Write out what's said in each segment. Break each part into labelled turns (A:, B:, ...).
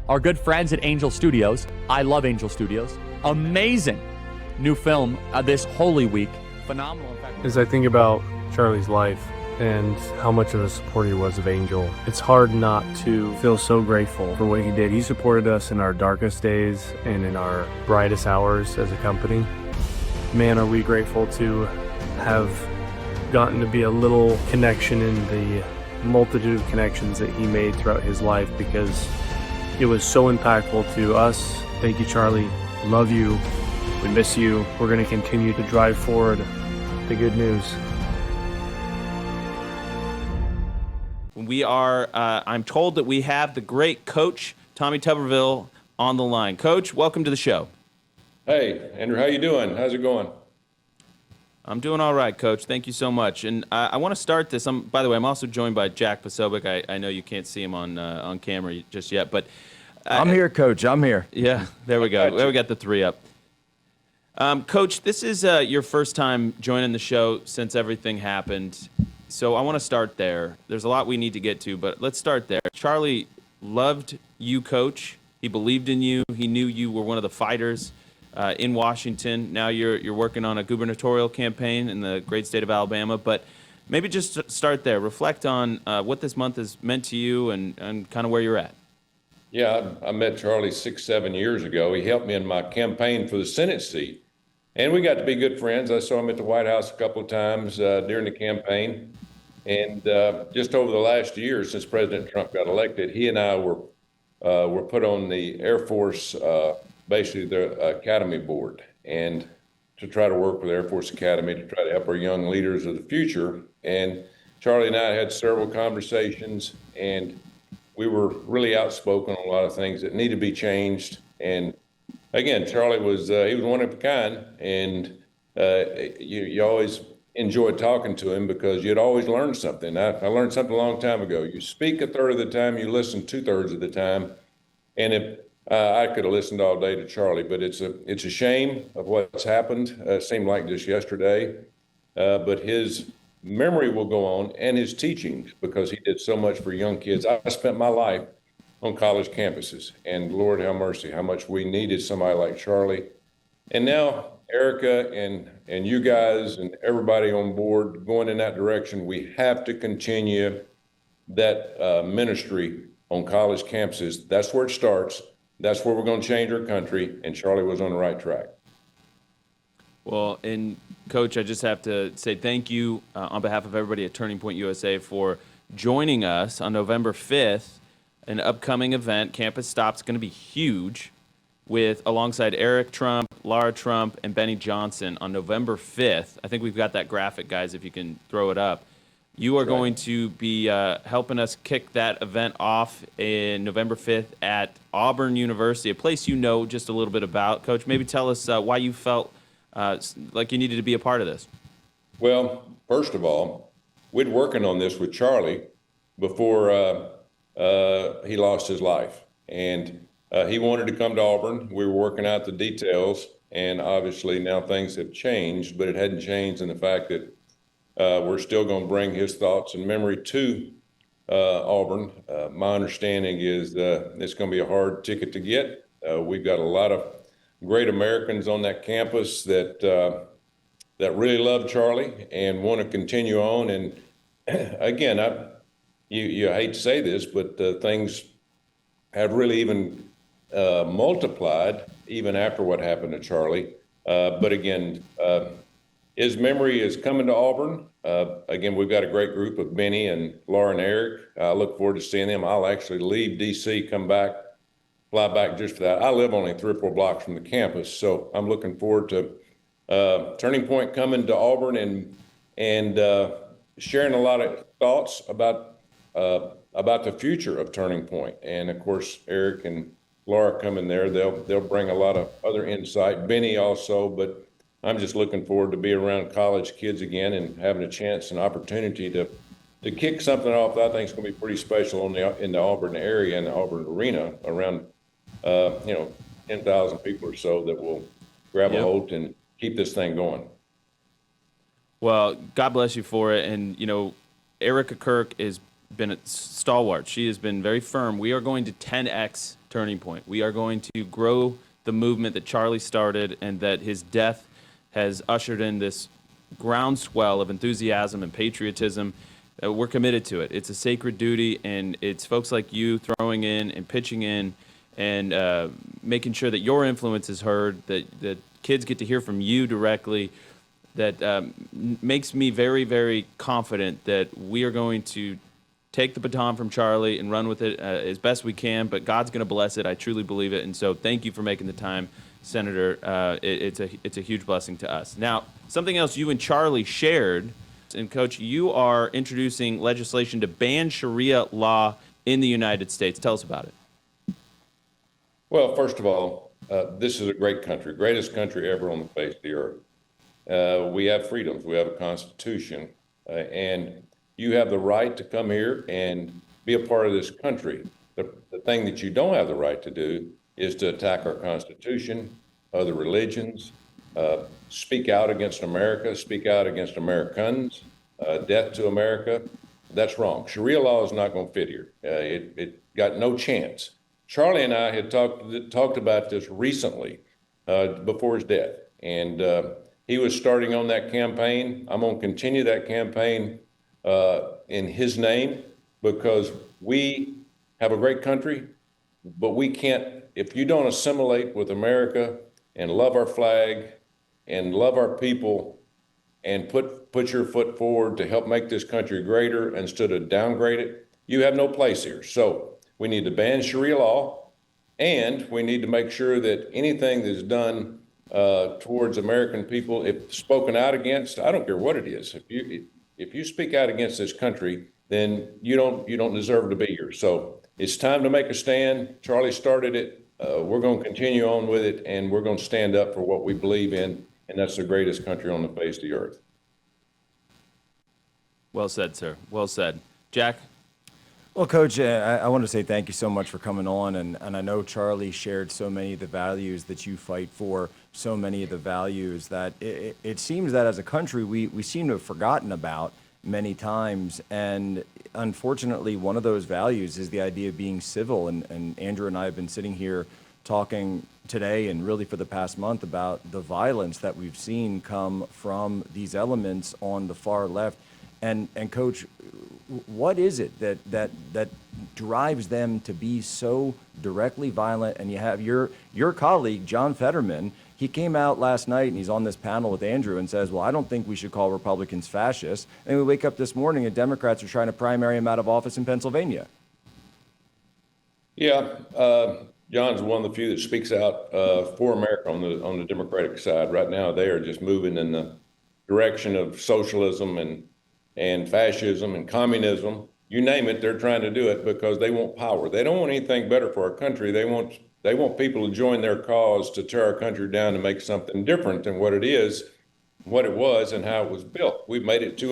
A: our good friends at Angel Studios. I love Angel Studios. Amazing new film this Holy Week. Phenomenal. In fact,
B: as I think about Charlie's life and how much of a support he was of Angel, it's hard not to feel so grateful for what he did. He supported us in our darkest days and in our brightest hours as a company. Man, are we grateful to have gotten to be a little connection in the multitude of connections that he made throughout his life, because it was so impactful to us. Thank you, Charlie. Love you. We miss you. We're going to continue to drive forward the good news.
C: We are, I'm told that we have the great Coach Tommy Tuberville on the line. Coach, welcome to the show.
D: Hey, Andrew, how you doing? How's it going?
C: I'm doing all right, Coach. Thank you so much. And I want to start this. By the way, I'm also joined by Jack Posobiec. I know you can't see him on camera just yet, but
E: I'm here, Coach. I'm here.
C: Yeah, there we go. There we got the three up. Coach, this is your first time joining the show since everything happened. So I want to start there. There's a lot we need to get to, but let's start there. Charlie loved you, Coach. He believed in you. He knew you were one of the fighters in Washington. Now you're working on a gubernatorial campaign in the great state of Alabama. But maybe just start there. Reflect on what this month has meant to you and kind of where you're at.
D: Yeah, I met Charlie 6-7 years ago. He helped me in my campaign for the Senate seat. And we got to be good friends. I saw him at the White House a couple of times during the campaign. And just over the last year, since President Trump got elected, he and I were put on the Air Force, basically the Academy Board, and to try to work with Air Force Academy to try to help our young leaders of the future. And Charlie and I had several conversations, and we were really outspoken on a lot of things that need to be changed. And again, Charlie was he was one of a kind, and you always enjoyed talking to him because you'd always learn something. I learned something a long time ago. You speak a third of the time, you listen 2/3 of the time. And if I could have listened all day to Charlie, but it's a shame of what's happened. It seemed like just yesterday, but his memory will go on, and his teachings, because he did so much for young kids. I spent my life on college campuses, and Lord have mercy, how much we needed somebody like Charlie. And now Erica and you guys and everybody on board going in that direction. We have to continue that ministry on college campuses. That's where it starts. That's where we're going to change our country, and Charlie was on the right track.
C: Well, and Coach, I just have to say thank you on behalf of everybody at Turning Point USA for joining us on November 5th, an upcoming event. Campus Stop's going to be huge, with alongside Eric Trump, Lara Trump, and Benny Johnson on November 5th. I think we've got that graphic, guys, if you can throw it up. You are going to be helping us kick that event off in November 5th at Auburn University, a place you know just a little bit about. Coach, maybe tell us why you felt like you needed to be a part of this.
D: Well, first of all, we'd working on this with Charlie before he lost his life. And he wanted to come to Auburn. We were working out the details, and obviously now things have changed, but it hadn't changed in the fact that we're still going to bring his thoughts and memory to Auburn. My understanding is it's going to be a hard ticket to get. We've got a lot of great Americans on that campus that really love Charlie and want to continue on. And again, you hate to say this, but things have really even multiplied even after what happened to Charlie. But again, his memory is coming to Auburn. Again, we've got a great group of Benny and Laura and Eric. I look forward to seeing them. I'll actually leave D.C., come back, fly back just for that. I live only 3 or 4 blocks from the campus, so I'm looking forward to Turning Point coming to Auburn and sharing a lot of thoughts about the future of Turning Point. And of course, Eric and Laura coming there, they'll bring a lot of other insight. Benny also, but I'm just looking forward to be around college kids again and having a chance and opportunity to kick something off that I think is going to be pretty special in the Auburn area and the Auburn arena, around 10,000 people or so that will grab a hold and keep this thing going.
C: Well, God bless you for it. And, Erica Kirk has been a stalwart. She has been very firm. We are going to 10X Turning Point. We are going to grow the movement that Charlie started and that his death has ushered in this groundswell of enthusiasm and patriotism. We're committed to it. It's a sacred duty, and it's folks like you throwing in and pitching in and making sure that your influence is heard, that kids get to hear from you directly, that makes me very, very confident that we are going to take the baton from Charlie and run with it as best we can, but God's going to bless it. I truly believe it. And so thank you for making the time, Senator. It's a huge blessing to us. Now, something else you and Charlie shared, and Coach, you are introducing legislation to ban Sharia law in the United States. Tell us about it.
D: Well, first of all, this is a great country, greatest country ever on the face of the earth. We have freedoms. We have a constitution, and you have the right to come here and be a part of this country. The thing that you don't have the right to do is to attack our constitution, other religions, speak out against America, speak out against Americans, death to America. That's wrong. Sharia law is not going to fit here. It got no chance. Charlie and I had talked about this recently before his death, and he was starting on that campaign. I'm going to continue that campaign in his name, because we have a great country, but we can't, if you don't assimilate with America and love our flag and love our people and put your foot forward to help make this country greater instead of downgrade it, you have no place here. So we need to ban Sharia law, and we need to make sure that anything that's done towards American people, if spoken out against, I don't care what it is, if you speak out against this country, then you don't deserve to be here. So it's time to make a stand. Charlie started it. We're going to continue on with it, and we're going to stand up for what we believe in, and that's the greatest country on the face of the earth.
C: Well said, sir. Well said. Jack?
E: Well, Coach, I want to say thank you so much for coming on, and I know Charlie shared so many of the values that you fight for, so many of the values that it seems that as a country we seem to have forgotten about many times, and unfortunately one of those values is the idea of being civil, and Andrew and I have been sitting here talking today and really for the past month about the violence that we've seen come from these elements on the far left, and Coach, what is it that drives them to be so directly violent? And you have your colleague, John Fetterman, he came out last night and he's on this panel with Andrew and says, well, I don't think we should call Republicans fascists. And we wake up this morning and Democrats are trying to primary him out of office in Pennsylvania.
D: Yeah, John's one of the few that speaks out for America on the Democratic side. Right now, they are just moving in the direction of socialism and fascism and communism. You name it, they're trying to do it because they want power. They don't want anything better for our country. They want people to join their cause to tear our country down and make something different than what it is, what it was, and how it was built. We've made it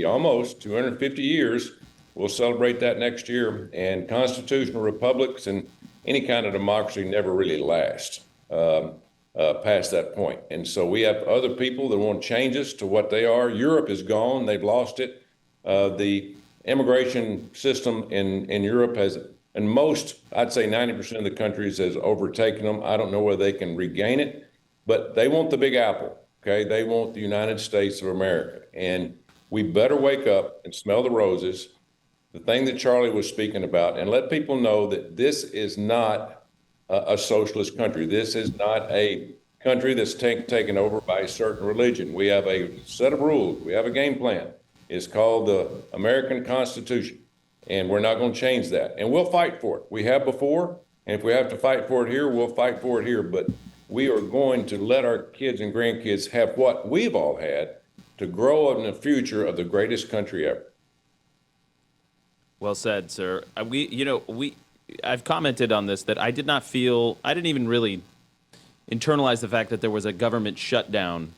D: almost 250 years. We'll celebrate that next year. And constitutional republics and any kind of democracy never really last past that point. And so we have other people that want changes to what they are. Europe is gone. They've lost it. The immigration system in Europe has, and most, I'd say 90% of the countries has overtaken them. I don't know whether they can regain it, but they want the Big Apple, okay? They want the United States of America. And we better wake up and smell the roses, the thing that Charlie was speaking about, and let people know that this is not a socialist country. This is not a country that's taken over by a certain religion. We have a set of rules. We have a game plan. It's called the American Constitution, and we're not going to change that. And we'll fight for it. We have before, and if we have to fight for it here, we'll fight for it here. But we are going to let our kids and grandkids have what we've all had to grow in the future of the greatest country ever.
C: Well said, sir. I've commented on this that I didn't even really internalize the fact that there was a government shutdown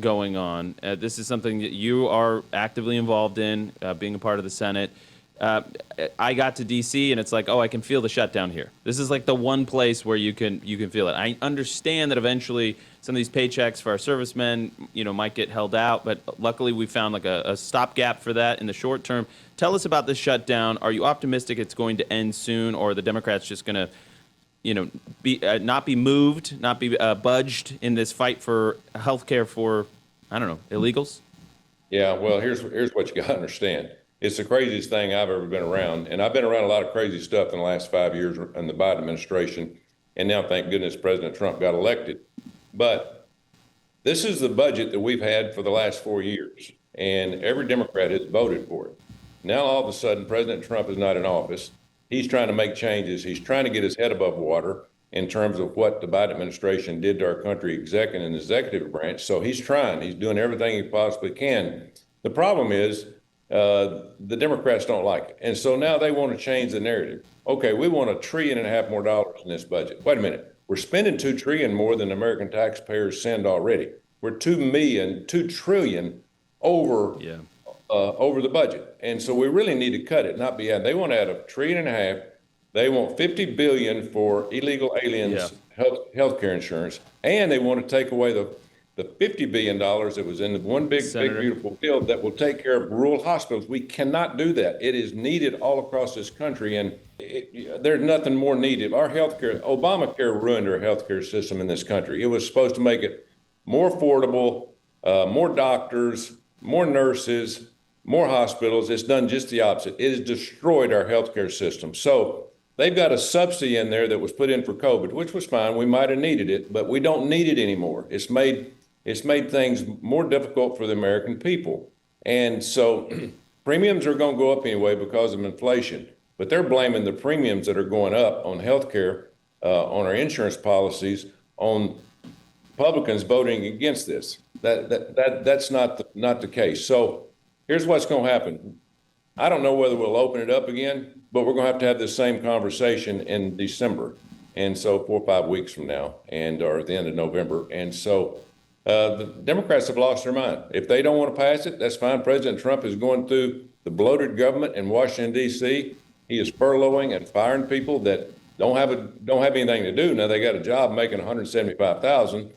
C: going on. This is something that you are actively involved in, being a part of the Senate. I got to D.C. and it's like, oh, I can feel the shutdown here. This is like the one place where you can feel it. I understand that eventually some of these paychecks for our servicemen, might get held out, but luckily we found like a stopgap for that in the short term. Tell us about this shutdown. Are you optimistic it's going to end soon, or are the Democrats just going to not be moved, not be budged in this fight for health care for, I don't know, illegals?
D: Yeah, well, here's what you got to understand. It's the craziest thing I've ever been around, and I've been around a lot of crazy stuff in the last 5 years in the Biden administration, and now, thank goodness, President Trump got elected. But this is the budget that we've had for the last 4 years, and every Democrat has voted for it. Now, all of a sudden, President Trump is not in office. He's trying to make changes. He's trying to get his head above water in terms of what the Biden administration did to our country, executive and executive branch. So he's trying. He's doing everything he possibly can. The problem is the Democrats don't like it. And so now they want to change the narrative. Okay, we want $1.5 trillion more in this budget. Wait a minute. We're spending $2 trillion more than American taxpayers send already. We're $2 trillion over over the budget. And so we really need to cut it, not be adding. They want to add $1.5 trillion. They want $50 billion for illegal aliens health care insurance, and they want to take away the $50 billion that was in the one big beautiful bill that will take care of rural hospitals. We cannot do that. It is needed all across this country, and there's nothing more needed. Our healthcare, Obamacare ruined our healthcare system in this country. It was supposed to make it more affordable, more doctors, more nurses, more hospitals. It's done just the opposite. It has destroyed our healthcare system. So they've got a subsidy in there that was put in for COVID, which was fine. We might have needed it, but we don't need it anymore. It's made things more difficult for the American people. And so premiums are going to go up anyway because of inflation, but they're blaming the premiums that are going up on healthcare, on our insurance policies, on Republicans voting against this. That's not the case. So here's what's going to happen. I don't know whether we'll open it up again, but we're going to have this same conversation in December. And so 4 or 5 weeks from now, or at the end of November. And so the Democrats have lost their mind. If they don't want to pass it, that's fine. President Trump is going through the bloated government in Washington, D.C. He is furloughing and firing people that don't have anything to do. Now they got a job making $175,000.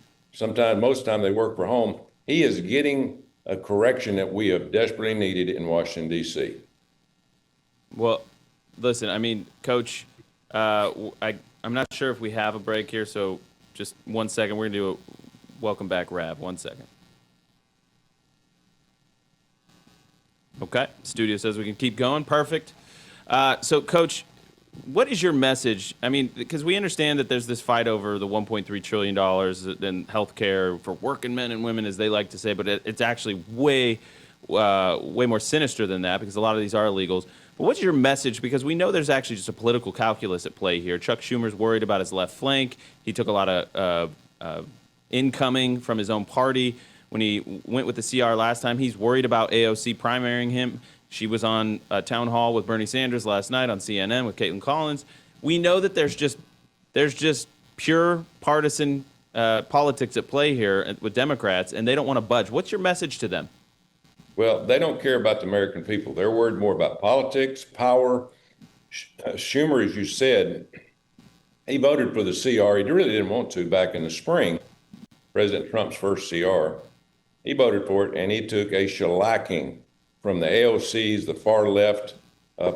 D: Most of the time they work from home. He is getting a correction that we have desperately needed in Washington, D.C.
C: Well, listen, I mean, Coach, I'm not sure if we have a break here, so just 1 second. We're going to do a welcome back, Rav. 1 second. Okay, studio says we can keep going. Perfect. So, Coach, what is your message? I mean, because we understand that there's this fight over the $1.3 trillion in health care for working men and women, as they like to say, but it's actually way more sinister than that because a lot of these are illegals. But what's your message? Because we know there's actually just a political calculus at play here. Chuck Schumer's worried about his left flank. He took a lot of incoming from his own party. When he went with the CR last time, he's worried about AOC primarying him. She was on a town hall with Bernie Sanders last night on CNN with Caitlin Collins. We know that there's just pure partisan politics at play here with Democrats, and they don't want to budge. What's your message to them?
D: Well, they don't care about the American people. They're worried more about politics, power. Schumer, as you said, he voted for the CR. He really didn't want to back in the spring, President Trump's first CR. He voted for it, and he took a shellacking from the AOCs, the far left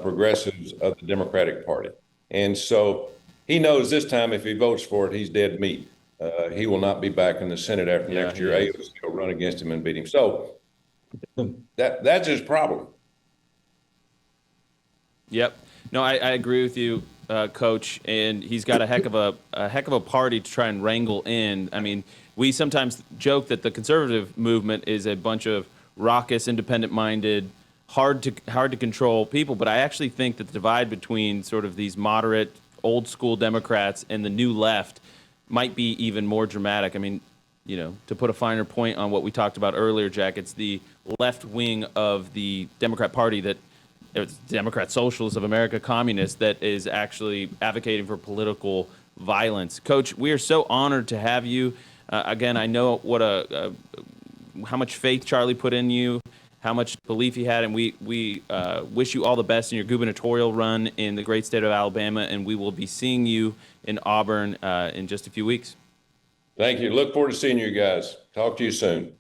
D: progressives of the Democratic Party. And so he knows this time if he votes for it, he's dead meat. He will not be back in the Senate after next year. AOC will run against him and beat him. So that's his problem.
C: Yep. No, I agree with you, Coach. And he's got a heck of a party to try and wrangle in. I mean, we sometimes joke that the conservative movement is a bunch of raucous, independent-minded, hard to control people. But I actually think that the divide between sort of these moderate, old-school Democrats and the new left might be even more dramatic. I mean, you know, to put a finer point on what we talked about earlier, Jack, it's the left wing of the Democrat Party that it's Democrat Socialists of America, communists, that is actually advocating for political violence. Coach, we are so honored to have you. Again, I know what how much faith Charlie put in you, how much belief he had, and we wish you all the best in your gubernatorial run in the great state of Alabama, and we will be seeing you in Auburn in just a few weeks.
D: Thank you. Look forward to seeing you guys. Talk to you soon.